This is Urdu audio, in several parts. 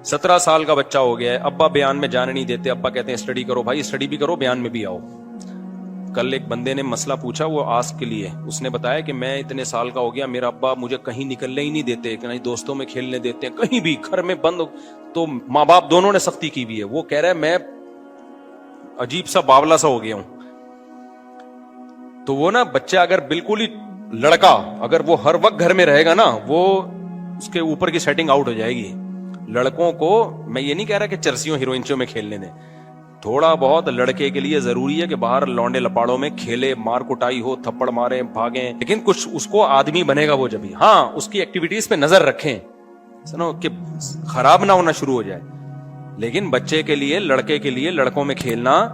17 سال کا بچہ ہو گیا ہے, ابا بیان میں جانے نہیں دیتے, ابا کہتے ہیں اسٹڈی کرو, بھائی اسٹڈی بھی کرو بیان میں بھی آؤ. کل ایک بندے نے مسئلہ پوچھا, وہ آسک کے لیے, اس نے بتایا کہ میں اتنے سال کا ہو گیا, میرا ابا مجھے کہیں نکلنے ہی نہیں دیتے, کہیں دوستوں میں کھیلنے دیتے ہیں, کہیں بھی گھر میں بند. تو ماں باپ دونوں نے سختی کی ہوئی ہے. وہ کہہ رہا ہے میں عجیب سا باولا سا ہو گیا ہوں. تو وہ نا بچہ اگر بالکل ہی لڑکا اگر وہ ہر وقت گھر میں رہے گا نا, وہ اس کے اوپر کی سیٹنگ آؤٹ ہو جائے گی. لڑکوں کو میں یہ نہیں کہہ رہا کہ چرسیوں ہیروئنچوں میں کھیلنے دیں, تھوڑا بہت لڑکے کے لیے ضروری ہے کہ باہر لونڈے لپاڑوں میں کھیلے, مار کٹائی ہو, تھپڑ مارے, بھاگیں, لیکن کچھ اس کو آدمی بنے گا وہ جبھی. ہاں اس کی ایکٹیویٹیز پہ نظر رکھیں سنو کہ خراب نہ ہونا شروع ہو جائے, لیکن بچے کے لیے, لڑکے کے لیے لڑکوں میں کھیلنا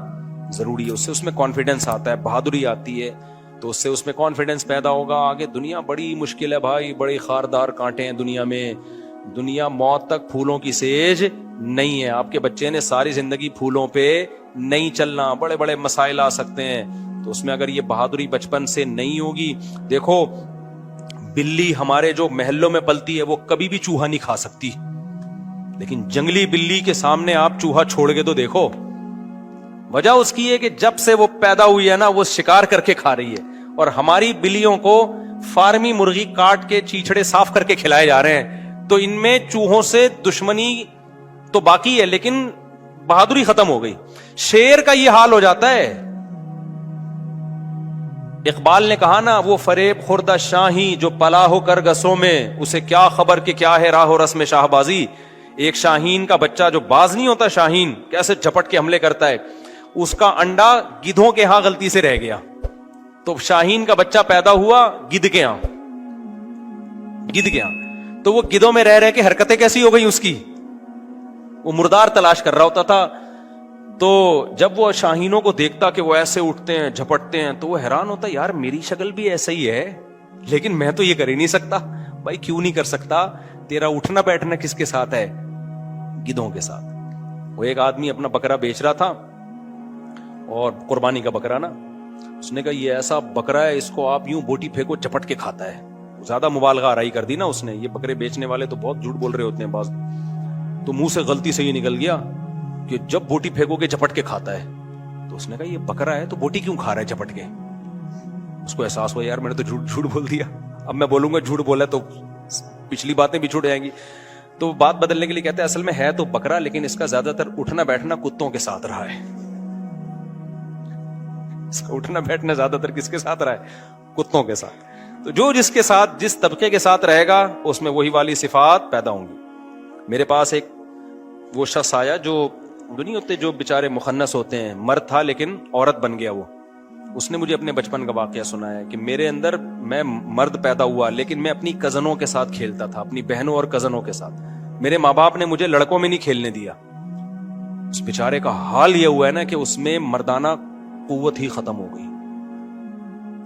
ضروری ہے. اس میں کانفیڈنس آتا ہے, بہادری آتی ہے, تو اس میں کانفیڈنس پیدا ہوگا. آگے دنیا بڑی مشکل ہے بھائی, بڑے خاردار کانٹے ہیں دنیا میں, دنیا موت تک پھولوں کی سیج نہیں ہے. آپ کے بچے نے ساری زندگی پھولوں پہ نہیں چلنا, بڑے بڑے مسائل آ سکتے ہیں. تو اس میں اگر یہ بہادری بچپن سے نہیں ہوگی, دیکھو بلی ہمارے جو محلوں میں پلتی ہے وہ کبھی بھی چوہا نہیں کھا سکتی, لیکن جنگلی بلی کے سامنے آپ چوہا چھوڑ کے تو دیکھو. وجہ اس کی ہے کہ جب سے وہ پیدا ہوئی ہے نا وہ شکار کر کے کھا رہی ہے, اور ہماری بلیوں کو فارمی مرغی کاٹ کے چیچڑے صاف کر کے کھلائے جا رہے ہیں. تو ان میں چوہوں سے دشمنی تو باقی ہے لیکن بہادری ختم ہو گئی. شیر کا یہ حال ہو جاتا ہے. اقبال نے کہا نا, وہ فریب خوردہ شاہی جو پلا ہو کر گسوں میں, اسے کیا خبر کہ کیا ہے راہ و رسم شاہ بازی. ایک شاہین کا بچہ جو باز نہیں ہوتا, شاہین کیسے جھپٹ کے حملے کرتا ہے, اس کا انڈا گدھوں کے ہاں غلطی سے رہ گیا. تو شاہین کا بچہ پیدا ہوا گدھ کے ہاں, تو وہ گدھوں میں رہ رہ کے حرکتیں کیسی ہو گئی اس کی, وہ مردار تلاش کر رہا ہوتا تھا. تو جب وہ شاہینوں کو دیکھتا کہ وہ ایسے اٹھتے ہیں جھپٹتے ہیں, تو وہ حیران ہوتا, یار میری شکل بھی ایسا ہی ہے لیکن میں تو یہ کر ہی نہیں سکتا. بھائی کیوں نہیں کر سکتا, تیرا اٹھنا بیٹھنا کس کے ساتھ ہے, گدھوں کے ساتھ. وہ ایک آدمی اپنا بکرا بیچ رہا تھا, اور قربانی کا بکرا نا, اس نے کہا یہ ایسا بکرا ہے, اس کو آپ یوں بوٹی پھینکو جھپٹ کے کھاتا ہے. زیادہ مبالغہ آرائی کر دی نا اس نے, یہ بکرے بیچنے والے تو بہت جھوٹ بول رہے ہوتے ہیں بعض, تو منہ سے غلطی سے یہ نکل گیا کہ جب بوٹی پھینکو گے جھپٹ کے کھاتا ہے. تو اس نے کہا یہ بکرا ہے تو بوٹی کیوں کھا رہا ہے جھپٹ کے. اس کو احساس ہوا یار میں نے تو جھوٹ بول دیا, اب میں بولوں گا جھوٹ بولا تو پچھلی باتیں بھی چھوٹ جائیں گی. تو بات بدلنے کے لیے کہتے ہیں اصل میں ہے تو بکرا, لیکن اس کا زیادہ تر اٹھنا بیٹھنا کتوں کے ساتھ رہا ہے. اس کا اٹھنا بیٹھنا زیادہ تر کس کے ساتھ رہا ہے, کتوں کے ساتھ. تو جو جس کے ساتھ, جس طبقے کے ساتھ رہے گا اس میں وہی والی صفات پیدا ہوں گی. میرے پاس ایک وہ شخص آیا جو نہیں ہوتے, جو بےچارے مخنث ہوتے ہیں, مرد تھا لیکن عورت بن گیا وہ. اس نے مجھے اپنے بچپن کا واقعہ سنایا ہے کہ میرے اندر, میں مرد پیدا ہوا لیکن میں اپنی کزنوں کے ساتھ کھیلتا تھا, اپنی بہنوں اور کزنوں کے ساتھ. میرے ماں باپ نے مجھے لڑکوں میں نہیں کھیلنے دیا. اس بےچارے کا حال یہ ہوا ہے نا کہ اس میں مردانہ قوت ہی ختم ہو گئی,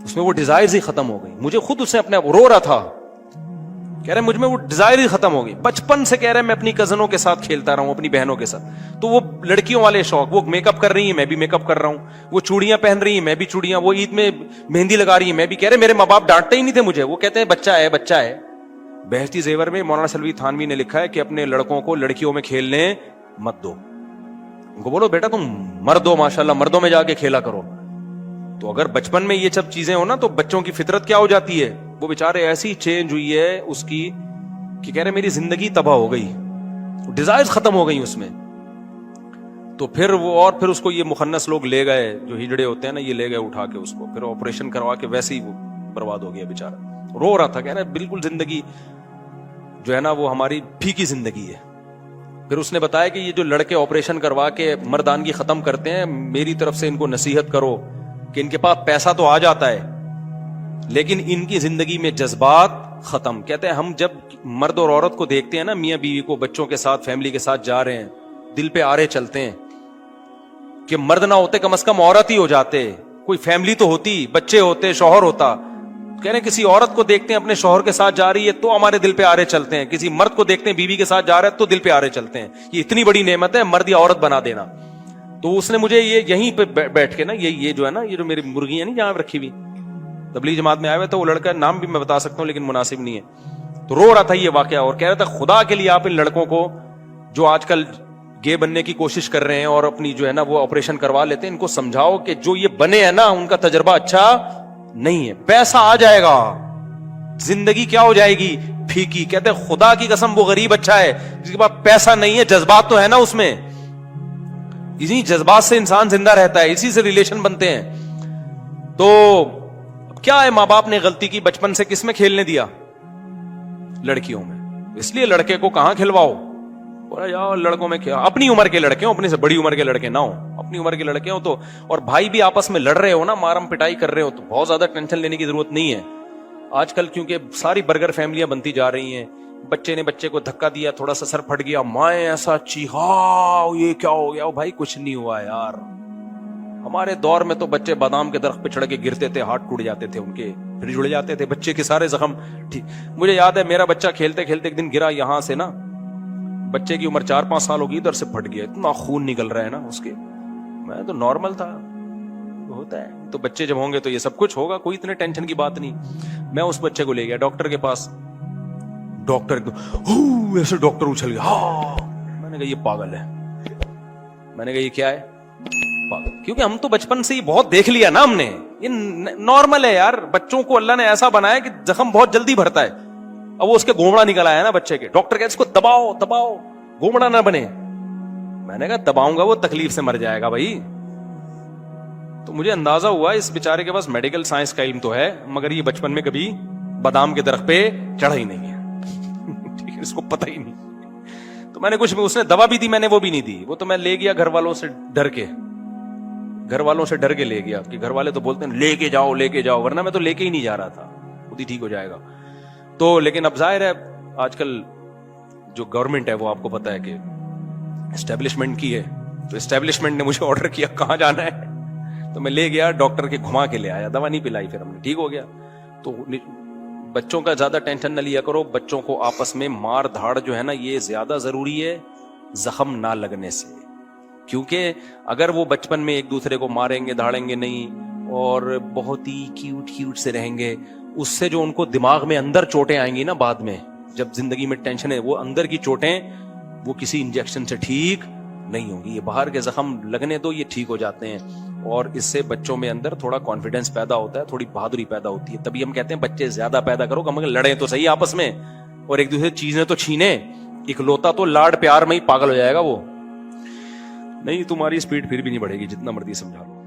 اس میں وہ ڈیزائرز ہی ختم ہو گئی. مجھے خود اس نے اپنے رو رہا تھا, کہہ رہے مجھ میں وہ ڈیزائر ہی ختم ہو گئی. بچپن سے کہہ رہے میں اپنی کزنوں کے ساتھ کھیلتا رہا ہوں, اپنی بہنوں کے ساتھ. تو وہ لڑکیوں والے شوق, وہ میک اپ کر رہی ہیں میں بھی میک اپ کر رہا ہوں, وہ چوڑیاں پہن رہی ہیں میں بھی چوڑیاں, وہ عید میں مہندی لگا رہی ہیں میں بھی. کہہ رہے میرے ماں باپ ڈانٹتے ہی نہیں تھے مجھے, وہ کہتے ہیں بچہ ہے بچہ ہے. بہشتی زیور میں مولانا سلوی تھانوی نے لکھا ہے کہ اپنے لڑکوں کو لڑکیوں میں کھیلنے مت دو, ان کو بولو بیٹا تم مرد ہو ماشاءاللہ, مردوں میں جا کے کھیلا کرو. تو اگر بچپن میں یہ سب چیزیں ہو نا تو بچوں کی فطرت کیا ہو جاتی ہے, وہ بیچارے ایسی چینج ہوئی ہے اس کی کہ کہہ رہے میری زندگی تباہ ہو گئی, ڈیزائرز ختم ہو گئی اس میں. تو پھر وہ, اور پھر اس کو یہ مخنث لوگ لے گئے, جو ہجڑے ہوتے ہیں نا, یہ لے گئے اٹھا کے اس کو, پھر آپریشن کروا کے ویسے ہی وہ برباد ہو گیا بیچارہ. رو رہا تھا, کہہ رہا بالکل زندگی جو ہے نا وہ ہماری پھیکی زندگی ہے. پھر اس نے بتایا کہ یہ جو لڑکے آپریشن کروا کے مردانگی ختم کرتے ہیں, میری طرف سے ان کو نصیحت کرو کہ ان کے پاس پیسہ تو آ جاتا ہے لیکن ان کی زندگی میں جذبات ختم. کہتے ہیں ہم جب مرد اور عورت کو دیکھتے ہیں نا, میاں بیوی کو بچوں کے ساتھ فیملی کے ساتھ جا رہے ہیں, دل پہ آرے چلتے ہیں کہ مرد نہ ہوتے کم از کم عورت ہی ہو جاتے, کوئی فیملی تو ہوتی, بچے ہوتے, شوہر ہوتا. کہہ رہے ہیں کسی عورت کو دیکھتے ہیں اپنے شوہر کے ساتھ جا رہی ہے تو ہمارے دل پہ آرے چلتے ہیں, کسی مرد کو دیکھتے ہیں بیوی کے ساتھ جا رہا ہے تو دل پہ آرے چلتے ہیں. یہ اتنی بڑی نعمت ہے مرد یا عورت بنا دینا. تو اس نے مجھے یہ یہیں پہ بیٹھ کے نا, یہ جو ہے نا, یہ جو میری مرغیاں نہیں جہاں رکھی ہوئی, تبلیغ جماعت میں آئے ہوئے, تو وہ لڑکا نام بھی میں بتا سکتا ہوں لیکن مناسب نہیں ہے, تو رو رہا تھا یہ واقعہ, اور کہہ رہا تھا خدا کے لیے آپ ان لڑکوں کو جو آج کل گے بننے کی کوشش کر رہے ہیں اور اپنی جو ہے نا وہ آپریشن کروا لیتے ہیں, ان کو سمجھاؤ کہ جو یہ بنے ہیں نا ان کا تجربہ اچھا نہیں ہے. پیسہ آ جائے گا, زندگی کیا ہو جائے گی پھیکی. کہتے ہیں خدا کی قسم وہ غریب اچھا ہے جس کے پاس پیسہ نہیں ہے, جذبات تو ہے نا اس میں. اسی جذبات سے انسان زندہ رہتا ہے, اسی سے ریلیشن بنتے ہیں. تو کیا ہے, ماں باپ نے غلطی کی, بچپن سے کس میں کھیلنے دیا؟ لڑکیوں میں. اس لیے لڑکے کو کہاں کھلواؤ, بولا یار لڑکوں میں کیا, اپنی عمر کے لڑکے ہوں, اپنی سے بڑی عمر کے لڑکے نہ ہوں, اپنی عمر کے لڑکے ہوں تو. اور بھائی بھی آپس میں لڑ رہے ہو نا, مارم پٹائی کر رہے ہو, تو بہت زیادہ ٹینشن لینے کی ضرورت نہیں ہے. آج کل کیونکہ ساری برگر فیملیاں بنتی جا رہی ہیں, بچے نے بچے کو دھکا دیا, تھوڑا سا سر پھٹ گیا, مائیں ایسا چیخا, یہ کیا ہو گیا بھائی, کچھ نہیں ہوا یار. ہمارے دور میں تو بچے بادام کے درخت پہ چڑھ کے گرتے تھے, ہاتھ ٹوٹ جاتے تھے ان کے, پھر جڑ جاتے تھے, بچے کے سارے زخم ٹھیک. مجھے یاد ہے میرا بچہ کھیلتے کھیلتے ایک دن گرا یہاں سے نا, بچے کی عمر 4-5 سال ہوگی, ادھر سے پھٹ گیا, اتنا خون نکل رہا ہے نا اس کے. میں تو نارمل تھا, ہوتا ہے, تو بچے جب ہوں گے تو یہ سب کچھ ہوگا, کوئی اتنے ٹینشن کی بات نہیں. میں اس بچے کو لے گیا ڈاکٹر کے پاس, ڈاکٹر ایسے ڈاکٹر اچھل گیا, میں نے کہا یہ پاگل ہے, میں نے کہا یہ کیا ہے پاگل, کیونکہ ہم تو بچپن سے ہی بہت دیکھ لیا نا ہم نے, یہ نارمل ہے یار. بچوں کو اللہ نے ایسا بنایا کہ زخم بہت جلدی بھرتا ہے. اب وہ اس کے گھومڑا نکل آیا نا بچے کے, ڈاکٹر کہتے اس کو دباؤ دباؤ گھومڑا نہ بنے. میں نے کہا دباؤں گا وہ تکلیف سے مر جائے گا بھائی. تو مجھے اندازہ ہوا اس بیچارے کے پاس میڈیکل سائنس کا علم تو ہے, مگر یہ بچپن میں کبھی بادام کے درخت پہ چڑھا ہی نہیں ہے. ٹھیک ہے, اس کو پتہ ہی نہیں. تو میں نے کچھ, اس نے دوا بھی دی, میں نے وہ بھی نہیں دی. وہ تو میں لے گیا گھر والوں سے ڈر کے, گھر والوں سے ڈر کے لے گیا, کہ گھر والے تو بولتے ہیں لے کے جاؤ لے کے جاؤ, ورنہ میں تو لے کے ہی نہیں جا رہا تھا, خود ہی ٹھیک ہو جائے گا. تو لیکن اب ظاہر ہے آج کل جو گورنمنٹ ہے وہ آپ کو پتا ہے کہ اسٹیبلشمنٹ کی ہے, تو اسٹیبلشمنٹ نے مجھے آرڈر کیا کہاں جانا ہے, تو میں لے گیا ڈاکٹر کے, گھما کے لے آیا, دوا نہیں پلائی, پھر ہم نے ٹھیک ہو گیا. تو بچوں کا زیادہ ٹینشن نہ لیا کرو, بچوں کو آپس میں مار دھاڑ جو ہے نا یہ زیادہ ضروری ہے زخم نہ لگنے سے. کیونکہ اگر وہ بچپن میں ایک دوسرے کو ماریں گے دھاڑیں گے نہیں اور بہت ہی کیوٹ سے رہیں گے, اس سے جو ان کو دماغ میں اندر چوٹیں آئیں گی نا بعد میں, جب زندگی میں ٹینشن ہے, وہ اندر کی چوٹیں وہ کسی انجیکشن سے ٹھیک نہیں ہوگی. یہ باہر کے زخم لگنے دو, یہ ٹھیک ہو جاتے ہیں, اور اس سے بچوں میں اندر تھوڑا کانفیڈنس پیدا ہوتا ہے, تھوڑی بہادری پیدا ہوتی ہے. تبھی ہم کہتے ہیں بچے زیادہ پیدا کرو, کم لڑیں تو صحیح آپس میں, اور ایک دوسرے چیزیں تو چھینے. اکلوتا تو لاڈ پیار میں ہی پاگل ہو جائے گا وہ, نہیں تمہاری اسپیڈ پھر بھی نہیں بڑھے گی جتنا مرضی سمجھا لو.